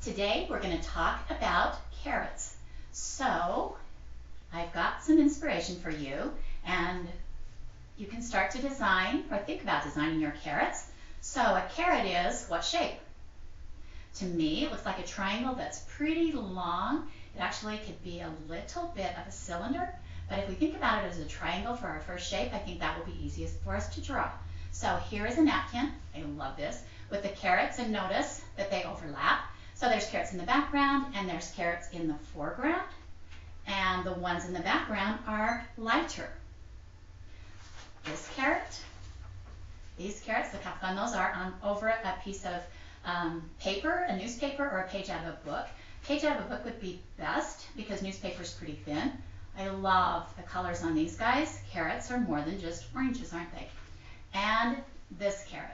Today we're going to talk about carrots. So I've got some inspiration for you, and you can start to design or think about designing your carrots. So a carrot is what shape? To me, it looks like a triangle that's pretty long. It actually could be a little bit of a cylinder, but if we think about it as a triangle for our first shape, I think that will be easiest for us to draw. So here is a napkin, I love this, with the carrots, and notice that they overlap. So there's carrots in the background and there's carrots in the foreground, and the ones in the background are lighter. This carrot, these carrots, look how fun those are over a piece of paper, a newspaper, or a page out of a book. Page out of a book would be best because newspaper is pretty thin. I love the colors on these guys. Carrots are more than just oranges, aren't they? And this carrot.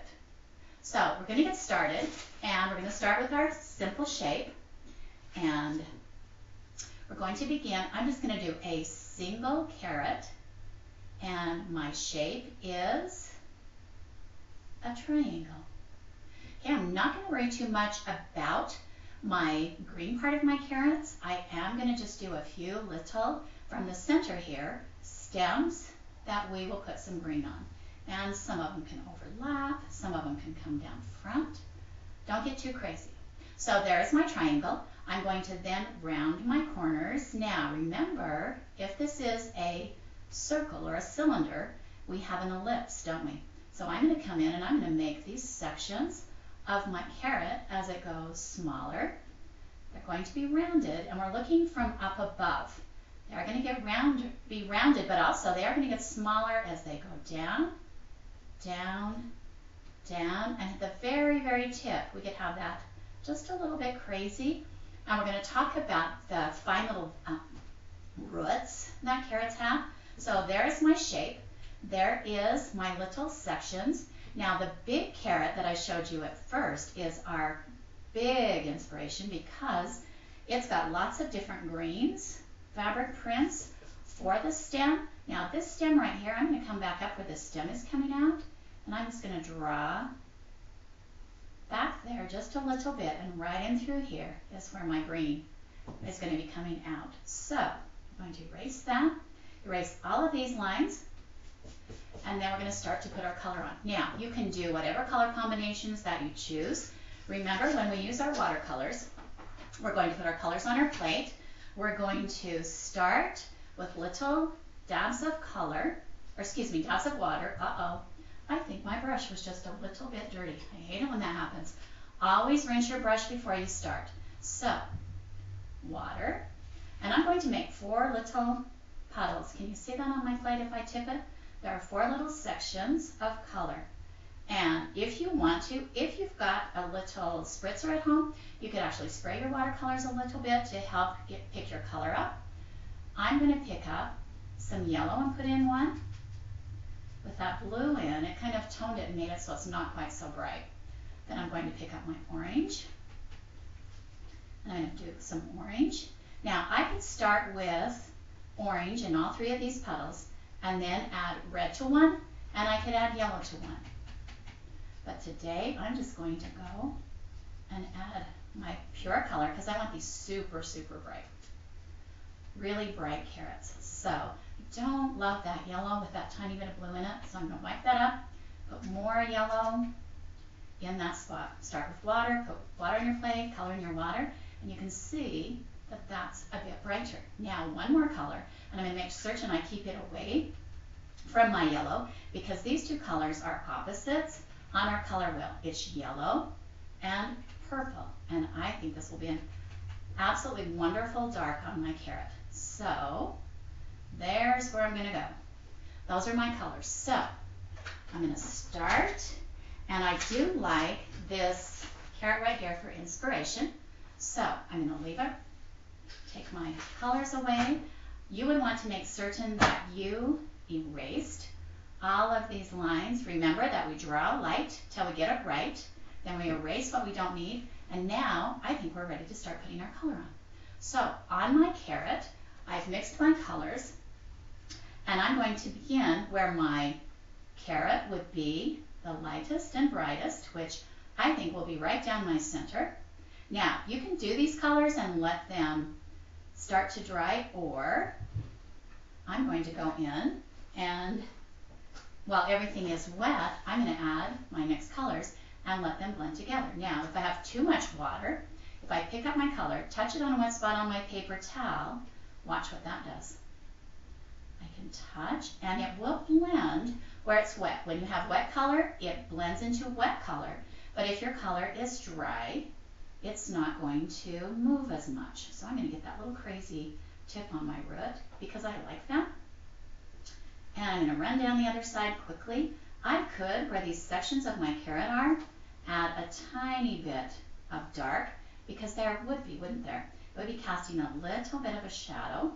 So we're going to get started, and we're going to start with our simple shape, and we're going to begin. I'm just going to do a single carrot, and my shape is a triangle. Okay, I'm not going to worry too much about my green part of my carrots. I am going to just do a few little, from the center here, stems that we will put some green on. And some of them can overlap, some of them can come down front. Don't get too crazy. So there's my triangle. I'm going to then round my corners. Now remember, if this is a circle or a cylinder, we have an ellipse, don't we? So I'm going to come in and I'm going to make these sections of my carrot as it goes smaller. They're going to be rounded, and we're looking from up above. They are going to be rounded, but also they are going to get smaller as they go down, down, down, and at the very, very tip, we could have that just a little bit crazy. And we're going to talk about the fine little roots that carrots have. So there's my shape. There is my little sections. Now the big carrot that I showed you at first is our big inspiration because it's got lots of different greens, fabric prints for the stem. Now this stem right here, I'm going to come back up where the stem is coming out, and I'm just going to draw back there just a little bit, and right in through here is where my green is going to be coming out. So I'm going to erase that, erase all of these lines, and then we're going to start to put our color on. Now you can do whatever color combinations that you choose. Remember, when we use our watercolors, we're going to put our colors on our plate. We're going to start with little dabs of color, or excuse me, dabs of water. Uh-oh, I think my brush was just a little bit dirty. I hate it when that happens. Always rinse your brush before you start. So, water, and I'm going to make 4 little puddles. Can you see that on my plate if I tip it? There are 4 little sections of color. And if you want to, if you've got a little spritzer at home, you could actually spray your watercolors a little bit to help pick your color up. I'm going to pick up some yellow and put in one. With that blue in, it kind of toned it and made it so it's not quite so bright. Then I'm going to pick up my orange. And I'm going to do some orange. Now I could start with orange in all 3 of these puddles and then add red to one, and I could add yellow to one. But today I'm just going to go and add my pure color because I want these super, super bright. Really bright carrots. So don't love that yellow with that tiny bit of blue in it, so I'm going to wipe that up, put more yellow in that spot. Start with water, put water in your plate, color in your water, and you can see that that's a bit brighter. Now one more color, and I'm going to make certain I keep it away from my yellow because these 2 colors are opposites on our color wheel. It's yellow and purple, and I think this will be an absolutely wonderful dark on my carrot. So there's where I'm going to go. Those are my colors. So I'm going to start, and I do like this carrot right here for inspiration. So I'm going to leave it, take my colors away. You would want to make certain that you erased all of these lines. Remember that we draw light till we get it right, then we erase what we don't need, and now I think we're ready to start putting our color on. So on my carrot, I've mixed my colors, and I'm going to begin where my carrot would be the lightest and brightest, which I think will be right down my center. Now, you can do these colors and let them start to dry, or I'm going to go in and while everything is wet, I'm going to add my next colors and let them blend together. Now, if I have too much water, if I pick up my color, touch it on a wet spot on my paper towel, watch what that does. I can touch and it will blend where it's wet. When you have wet color, it blends into wet color. But if your color is dry, it's not going to move as much. So I'm going to get that little crazy tip on my root because I like that. And I'm going to run down the other side quickly. I could, where these sections of my carrot are, add a tiny bit of dark because there would be, wouldn't there? It would be casting a little bit of a shadow.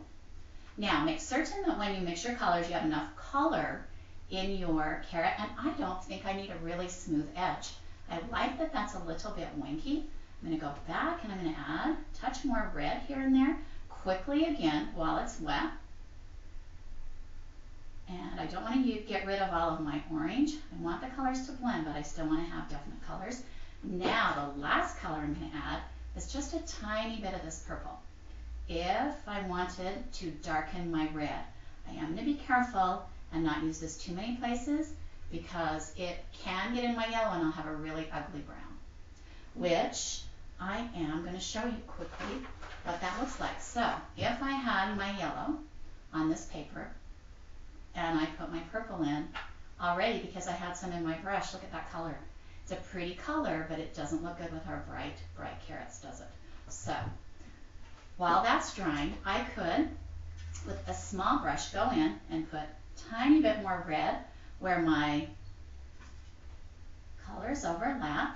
Now, make certain that when you mix your colors, you have enough color in your carrot. And I don't think I need a really smooth edge. I like that that's a little bit winky. I'm going to go back and I'm going to add a touch more red here and there quickly again while it's wet. And I don't want to get rid of all of my orange. I want the colors to blend, but I still want to have definite colors. Now, the last color I'm going to add is just a tiny bit of this purple. If I wanted to darken my red, I am going to be careful and not use this too many places because it can get in my yellow and I'll have a really ugly brown, which I am going to show you quickly what that looks like. So if I had my yellow on this paper and I put my purple in already because I had some in my brush, look at that color. It's a pretty color, but it doesn't look good with our bright carrots, does it? So while that's drying, I could, with a small brush, go in and put a tiny bit more red where my colors overlap,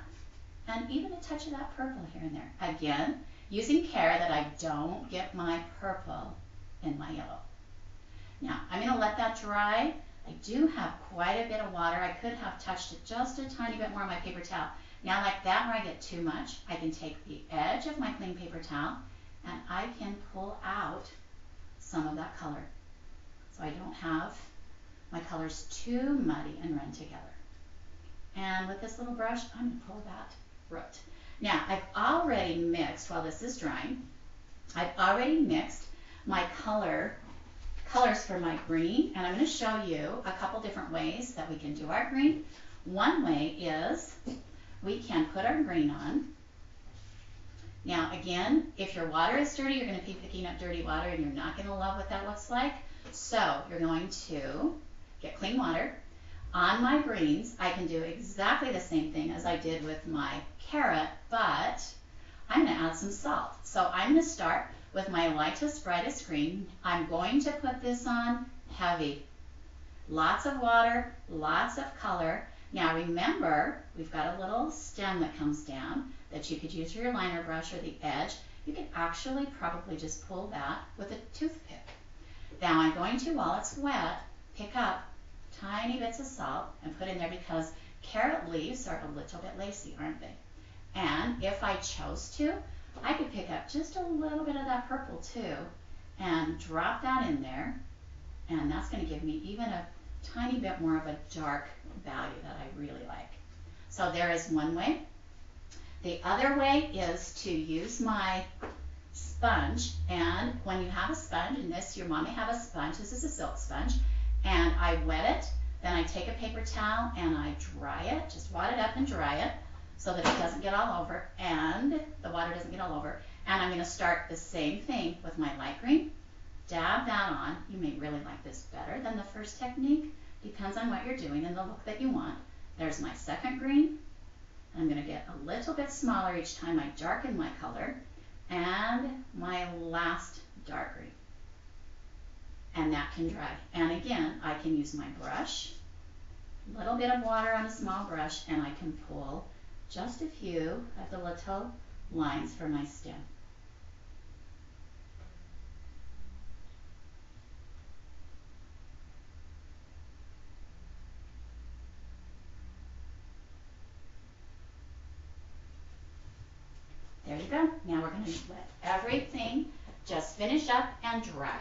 and even a touch of that purple here and there. Again, using care that I don't get my purple in my yellow. Now, I'm going to let that dry. I do have quite a bit of water. I could have touched it just a tiny bit more on my paper towel. Now, like that, where I get too much, I can take the edge of my clean paper towel and I can pull out some of that color so I don't have my colors too muddy and run together. And with this little brush, I'm going to pull that root. Now, I've already mixed, while this is drying, I've already mixed my colors for my green, and I'm going to show you a couple different ways that we can do our green. One way is we can put our green on. Now, again, if your water is dirty, you're going to be picking up dirty water and you're not going to love what that looks like. So you're going to get clean water. On my greens, I can do exactly the same thing as I did with my carrot, but I'm going to add some salt. So I'm going to start with my lightest, brightest green. I'm going to put this on heavy. Lots of water, lots of color. Now remember, we've got a little stem that comes down that you could use for your liner brush or the edge. You could actually probably just pull that with a toothpick. Now I'm going to, while it's wet, pick up tiny bits of salt and put in there because carrot leaves are a little bit lacy, aren't they? And if I chose to, I could pick up just a little bit of that purple too and drop that in there, and that's going to give me even a tiny bit more of a dark value that I really like. So there is one way. The other way is to use my sponge, and when you have a sponge, and this, your mom may have a sponge, this is a silk sponge, and I wet it, then I take a paper towel and I dry it, just wad it up and dry it so that it doesn't get all over and the water doesn't get all over. And I'm going to start the same thing with my light green. Dab that on. You may really like this better than the first technique. Depends on what you're doing and the look that you want. There's my second green. I'm going to get a little bit smaller each time I darken my color. And my last dark green. And that can dry. And again, I can use my brush, a little bit of water on a small brush, and I can pull just a few of the little lines for my stem. There you go. Now we're going to let everything just finish up and dry.